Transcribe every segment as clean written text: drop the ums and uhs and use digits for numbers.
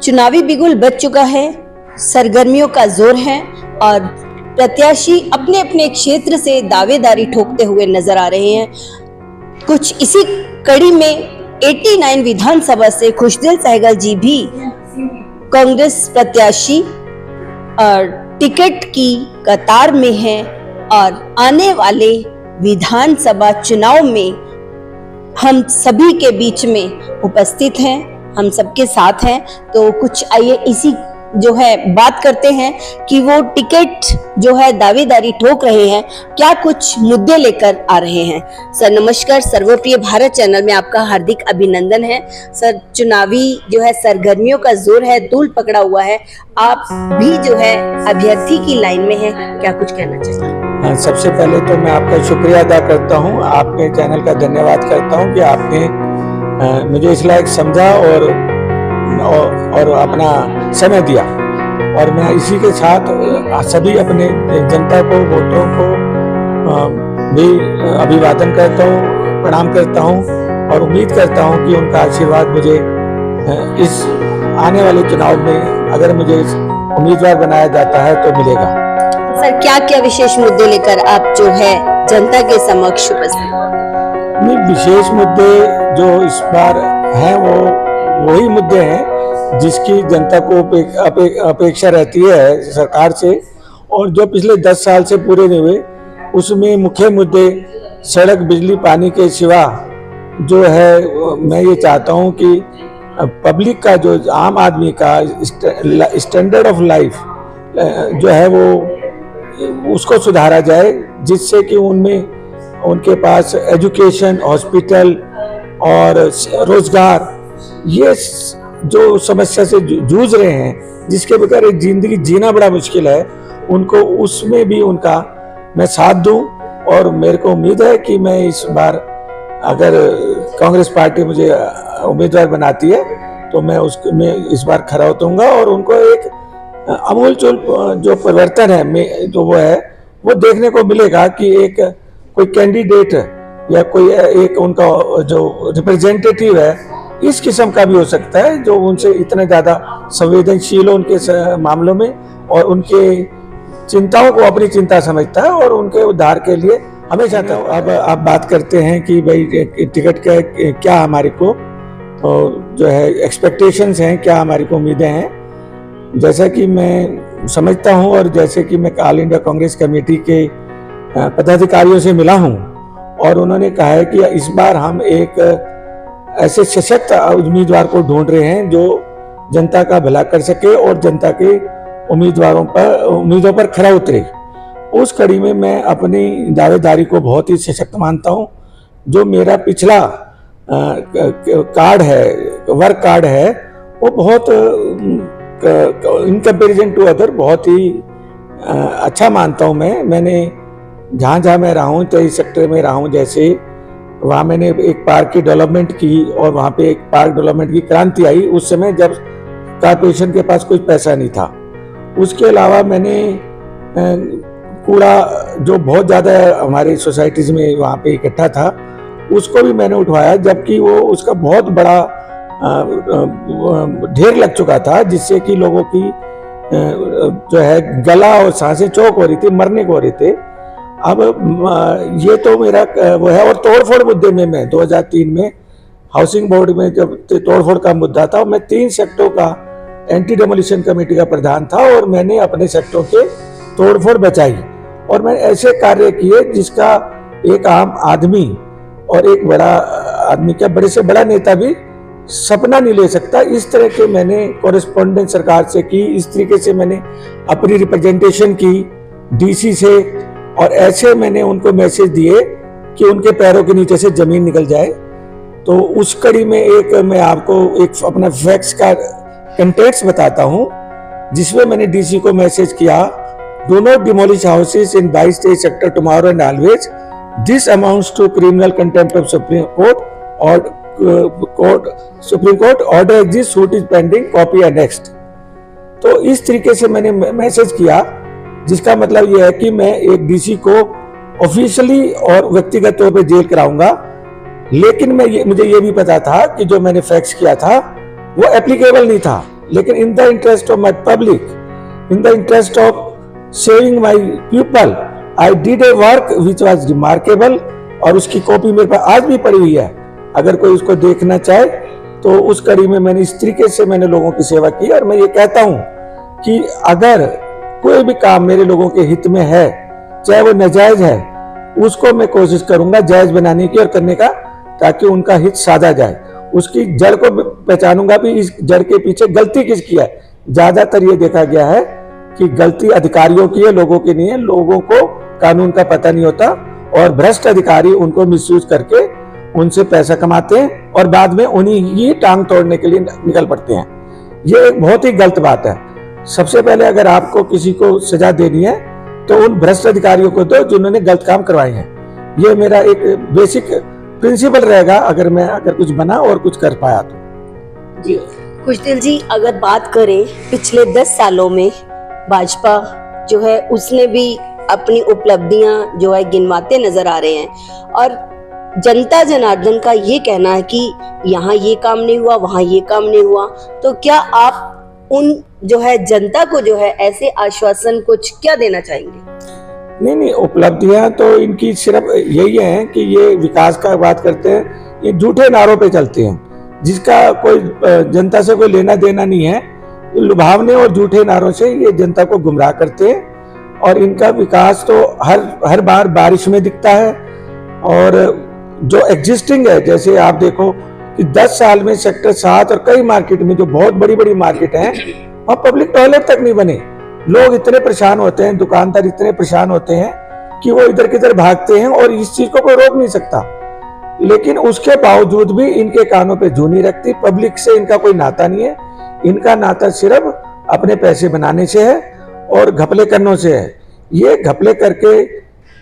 चुनावी बिगुल बज चुका है, सरगर्मियों का जोर है और प्रत्याशी अपने अपने क्षेत्र से दावेदारी ठोकते हुए नजर आ रहे हैं। कुछ इसी कड़ी में 89 विधानसभा से खुशदिल सहगल जी भी कांग्रेस प्रत्याशी और टिकट की कतार में हैं और आने वाले विधानसभा चुनाव में हम सभी के बीच में उपस्थित हैं, हम सबके साथ हैं। तो कुछ आइए इसी जो है बात करते हैं कि वो टिकट जो है दावेदारी ठोक रहे हैं, क्या कुछ मुद्दे लेकर आ रहे हैं। सर नमस्कार, सर्वप्रिय भारत चैनल में आपका हार्दिक अभिनंदन है। सर चुनावी जो है सरगर्मियों का जोर है, तूल पकड़ा हुआ है, आप भी जो है अभ्यर्थी की लाइन में है, क्या कुछ कहना चाहिए? हाँ, सबसे पहले तो मैं आपका शुक्रिया अदा करता हूँ, आपके चैनल का धन्यवाद करता हूँ कि आपने मुझे इस लायक समझा और अपना समय दिया। और मैं इसी के साथ सभी अपने जनता को, वोटरों को भी अभिवादन करता हूँ, प्रणाम करता हूँ और उम्मीद करता हूँ कि उनका आशीर्वाद मुझे इस आने वाले चुनाव में अगर मुझे उम्मीदवार बनाया जाता है तो मिलेगा। सर क्या क्या विशेष मुद्दे लेकर आप जो है जनता के समक्ष उपस्थित? विशेष मुद्दे जो इस बार हैं वो वही मुद्दे हैं जिसकी जनता को अपेक्षा रहती है सरकार से, और जो पिछले 10 साल से पूरे नहीं हुए उसमें मुख्य मुद्दे सड़क, बिजली, पानी के सिवा जो है मैं ये चाहता हूँ कि पब्लिक का, जो आम आदमी का स्टैंडर्ड ऑफ लाइफ जो है वो उसको सुधारा जाए, जिससे कि उनके पास एजुकेशन, हॉस्पिटल और रोजगार, ये जो समस्या से जूझ रहे हैं, जिसके बगैर एक जिंदगी जीना बड़ा मुश्किल है, उनको उसमें भी उनका मैं साथ दूं। और मेरे को उम्मीद है कि मैं इस बार अगर कांग्रेस पार्टी मुझे उम्मीदवार बनाती है तो मैं इस बार खरा उतरूंगा और उनको एक अमूलचूल जो परिवर्तन है जो वो देखने को मिलेगा कि एक कोई कैंडिडेट या कोई एक उनका जो रिप्रेजेंटेटिव है इस किस्म का भी हो सकता है, जो उनसे इतने ज़्यादा संवेदनशील हो उनके मामलों में और उनके चिंताओं को अपनी चिंता समझता है और उनके उद्धार के लिए हमेशा था। अब आप बात करते हैं कि भाई टिकट का क्या हमारे को जो है एक्सपेक्टेशंस हैं, क्या हमारी को उम्मीदें हैं। जैसा कि मैं समझता हूं और जैसे कि मैं ऑल इंडिया कांग्रेस कमेटी के पदाधिकारियों से मिला हूं और उन्होंने कहा है कि इस बार हम एक ऐसे सशक्त उम्मीदवार को ढूंढ रहे हैं जो जनता का भला कर सके और जनता के उम्मीदों पर खरा उतरे। उस कड़ी में मैं अपनी दावेदारी को बहुत ही सशक्त मानता हूं। जो मेरा पिछला कार्ड है, वर्क कार्ड है, वो बहुत इन कंपेरिजन टू अदर बहुत ही अच्छा मानता हूं। मैंने जहाँ मैं रहा हूँ, 23 सेक्टर में रहा हूँ, जैसे वहाँ मैंने एक पार्क की डेवलपमेंट की और वहाँ पे एक पार्क डेवलपमेंट की क्रांति आई उस समय जब कॉर्पोरेशन के पास कोई पैसा नहीं था। उसके अलावा मैंने कूड़ा जो बहुत ज़्यादा हमारी सोसाइटीज़ में वहाँ पे इकट्ठा था उसको भी मैंने उठवाया, जबकि वो उसका बहुत बड़ा ढेर लग चुका था, जिससे कि लोगों की जो है गला और सांसें चौक हो रही थी, मरने को हो रहे थे। अब ये तो मेरा वो है। और तोड़फोड़ मुद्दे में मैं 2003 में हाउसिंग बोर्ड में जब तोड़फोड़ का मुद्दा था, मैं 3 सेक्टरों का एंटी डेमोलिशन कमेटी का प्रधान था और मैंने अपने सेक्टरों के तोड़फोड़ बचाई और मैंने ऐसे कार्य किए जिसका एक आम आदमी और एक बड़ा आदमी, क्या बड़े से बड़ा नेता भी सपना नहीं ले सकता। इस तरह के मैंने कॉरेस्पॉन्डेंस सरकार से की, इस तरीके से मैंने अपनी रिप्रेजेंटेशन की डीसी से, और ऐसे मैंने उनको मैसेज दिए कि उनके पैरों के नीचे से जमीन निकल जाए। तो उस कड़ी में मैं आपको एक अपना फैक्ट्स का कंटेक्स्ट बताता हूं, जिसमें मैंने डीसी को मैसेज किया, do not demolish houses in 22 sector tomorrow and always, this amounts to criminal contempt of Supreme Court order exist, suit is pending, copy next. तो इस तरीके से मैंने मैसेज किया, जिसका मतलब यह है कि मैं एक डीसी को ऑफिशियली और व्यक्तिगत तौर पे जेल कराऊंगा। लेकिन मुझे ये भी पता था कि जो मैंने फैक्स किया था वो एप्लीकेबल नहीं था, लेकिन in the interest of my public, in the interest of saving my people, I did a work which was remarkable. और उसकी कॉपी मेरे पास आज भी पड़ी हुई है, अगर कोई उसको देखना चाहे तो उस कड़ी में मैंने इस तरीके से मैंने लोगों की सेवा की। और मैं ये कहता हूं कि अगर कोई भी काम मेरे लोगों के हित में है, चाहे वो नाजायज है, उसको मैं कोशिश करूंगा जायज बनाने की और करने का, ताकि उनका हित साधा जाए। उसकी जड़ को पहचानूंगा भी, इस जड़ के पीछे गलती किसकी है। ज्यादातर ये देखा गया है कि गलती अधिकारियों की है, लोगों की नहीं है। लोगों को कानून का पता नहीं होता और भ्रष्ट अधिकारी उनको मिसयूज करके उनसे पैसा कमाते हैं और बाद में उन्हीं ही टांग तोड़ने के लिए निकल पड़ते हैं। ये एक बहुत ही गलत बात है। सबसे पहले अगर आपको किसी को सजा देनी है तो उन भ्रष्ट अधिकारियों को दो जिन्होंने गलत काम करवाए हैं। ये मेरा एक बेसिक प्रिंसिपल रहेगा अगर कुछ बना और कुछ कर पाया तो। जी खुशदिल जी, अगर बात करें पिछले 10 सालों में भाजपा जो है उसने भी अपनी उपलब्धियां जो है गिनवाते नजर आ रहे हैं और जनता जनार्दन का ये कहना है कि यहाँ ये काम नहीं हुआ, वहाँ ये काम नहीं हुआ। तो क्या आप उन जो है जनता को जो है ऐसे आश्वासन कुछ क्या देना चाहेंगे? नहीं, उपलब्धियां तो इनकी सिर्फ यही है कि ये विकास का बात करते हैं, ये झूठे नारों पे चलते हैं जिसका कोई जनता से कोई लेना देना नहीं है। लुभावने और झूठे नारों से ये जनता को गुमराह करते हैं और इनका विकास तो हर बार बारिश में दिखता है। और जो एग्जिस्टिंग है, जैसे आप देखो कि 10 साल में सेक्टर 7 और कई मार्केट में जो बहुत बड़ी बड़ी मार्केट हैं, वहाँ पब्लिक टॉयलेट तक नहीं बने। लोग इतने परेशान होते हैं, दुकानदार इतने परेशान होते हैं कि वो इधर किधर भागते हैं और इस चीज को कोई रोक नहीं सकता। लेकिन उसके बावजूद भी इनके कानों पे जू नहीं रखती। पब्लिक से इनका कोई नाता नहीं है, इनका नाता सिर्फ अपने पैसे बनाने से है और घपले करने से है। ये घपले करके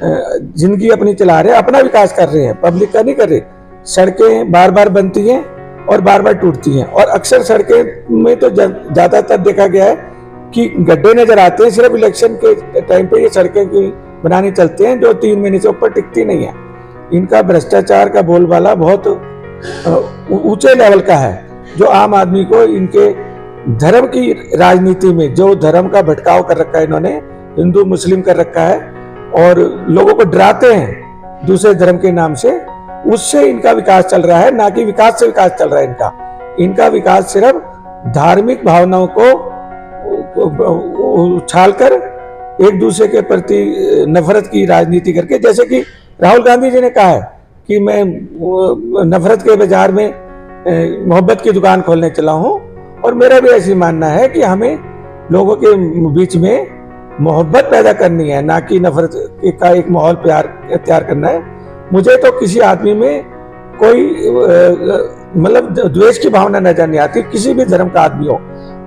जिंदगी अपनी चला रहे हैं, अपना विकास कर रहे हैं, पब्लिक का नहीं कर रहे। सड़कें बार बार बनती हैं और बार बार टूटती हैं और अक्सर सड़कें में तो ज्यादातर देखा गया है कि गड्ढे नजर आते हैं। सिर्फ इलेक्शन के टाइम पे ये सड़कें की बनाने चलते हैं जो 3 महीने से ऊपर टिकती नहीं है। इनका भ्रष्टाचार का बोलबाला बहुत ऊंचे लेवल का है, जो आम आदमी को इनके धर्म की राजनीति में जो धर्म का भटकाव कर रखा है, इन्होंने हिंदू मुस्लिम कर रखा है और लोगों को डराते हैं दूसरे धर्म के नाम से, उससे इनका विकास चल रहा है, ना कि विकास से विकास चल रहा है। इनका विकास सिर्फ धार्मिक भावनाओं को उछालकर एक दूसरे के प्रति नफरत की राजनीति करके, जैसे कि राहुल गांधी जी ने कहा है कि मैं नफरत के बाजार में मोहब्बत की दुकान खोलने चला हूं। और मेरा भी ऐसी मानना है कि हमें लोगों के बीच में मोहब्बत पैदा करनी है, ना कि नफरत का एक माहौल तैयार करना है। मुझे तो किसी आदमी में कोई मतलब द्वेष की भावना नजर नहीं आती, किसी भी धर्म का आदमी हो।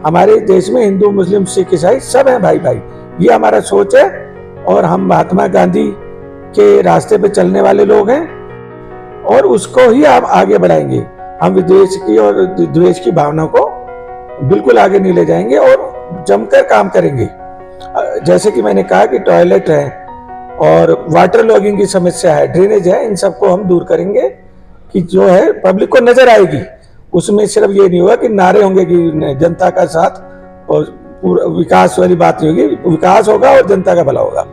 हमारे देश में हिंदू मुस्लिम सिख ईसाई सब है भाई भाई, ये हमारा सोच है और हम महात्मा गांधी के रास्ते पे चलने वाले लोग हैं और उसको ही आप आगे बढ़ाएंगे। हम विद्वेष की और द्वेष की भावना को बिल्कुल आगे नहीं ले जाएंगे और जमकर काम करेंगे। जैसे कि मैंने कहा कि टॉयलेट है और वाटर लॉगिंग की समस्या है, ड्रेनेज है, इन सबको हम दूर करेंगे कि जो है पब्लिक को नजर आएगी। उसमें सिर्फ ये नहीं होगा कि नारे होंगे कि जनता का साथ और पूरा विकास वाली बात नहीं होगी, विकास होगा और जनता का भला होगा।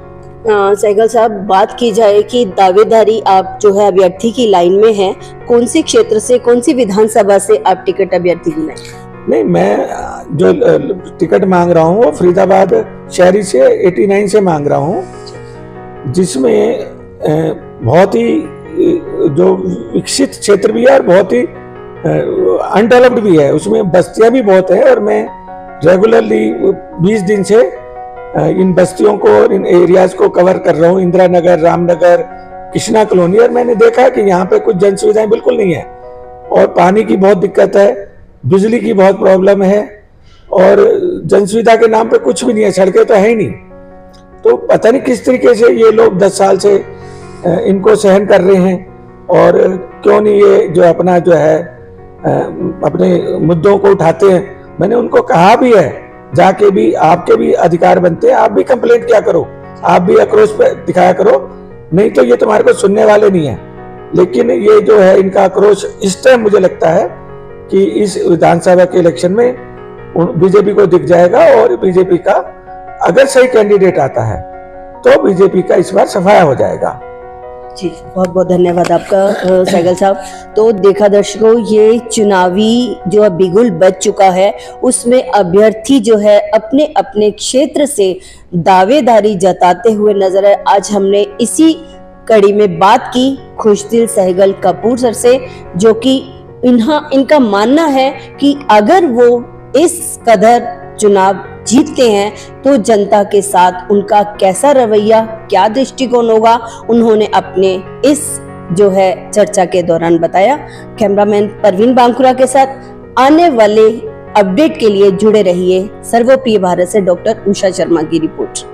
सहगल साहब, बात की जाए कि दावेदारी आप जो है अभ्यर्थी की लाइन में हैं, कौन से क्षेत्र से, कौन सी विधानसभा से आप टिकट अभ्यर्थी की लाइन? नहीं, मैं जो टिकट मांग रहा हूँ वो फरीदाबाद शहरी से 89 से मांग रहा हूँ, जिसमें बहुत ही जो विकसित क्षेत्र भी है और बहुत ही अनडेवलप्ड भी है, उसमें बस्तियां भी बहुत है। और मैं रेगुलरली 20 दिन से इन बस्तियों को, इन एरियाज को कवर कर रहा हूँ, इंदिरा नगर, रामनगर, कृष्णा कॉलोनी। और मैंने देखा कि यहाँ पे कुछ जन सुविधाएं बिल्कुल नहीं है और पानी की बहुत दिक्कत है, बिजली की बहुत प्रॉब्लम है और जन सुविधा के नाम पे कुछ भी नहीं है, सड़कें तो है ही नहीं। तो पता नहीं किस तरीके से ये लोग 10 साल से इनको सहन कर रहे हैं और क्यों नहीं ये जो अपना जो है अपने मुद्दों को उठाते हैं। मैंने उनको कहा भी है, जाके भी आपके भी अधिकार बनते हैं, आप भी कंप्लेंट किया करो, आप भी आक्रोश पे दिखाया करो, नहीं तो ये तुम्हारे को सुनने वाले नहीं है। लेकिन ये जो है इनका आक्रोश इस टाइम मुझे लगता है कि इस विधानसभा के इलेक्शन में बीजेपी को दिख जाएगा और बीजेपी का अगर सही कैंडिडेट आता है तो बीजेपी का इस बार सफाया हो जाएगा। जी, बहुत बहुत धन्यवाद आपका सहगल साहब। तो देखा दर्शकों, ये चुनावी जो अब बिगुल बज चुका है, उसमें अभ्यर्थी जो है अपने अपने क्षेत्र से दावेदारी जताते हुए नजर आए। आज हमने इसी कड़ी में बात की खुशदिल सहगल कपूर सर से, जो कि इनका मानना है कि अगर वो इस कदर चुनाव जीतते हैं तो जनता के साथ उनका कैसा रवैया, क्या दृष्टिकोण होगा, उन्होंने अपने इस जो है चर्चा के दौरान बताया। कैमरामैन परवीन बांकुरा के साथ आने वाले अपडेट के लिए जुड़े रहिए। सर्वप्रिय भारत से डॉक्टर उषा शर्मा की रिपोर्ट।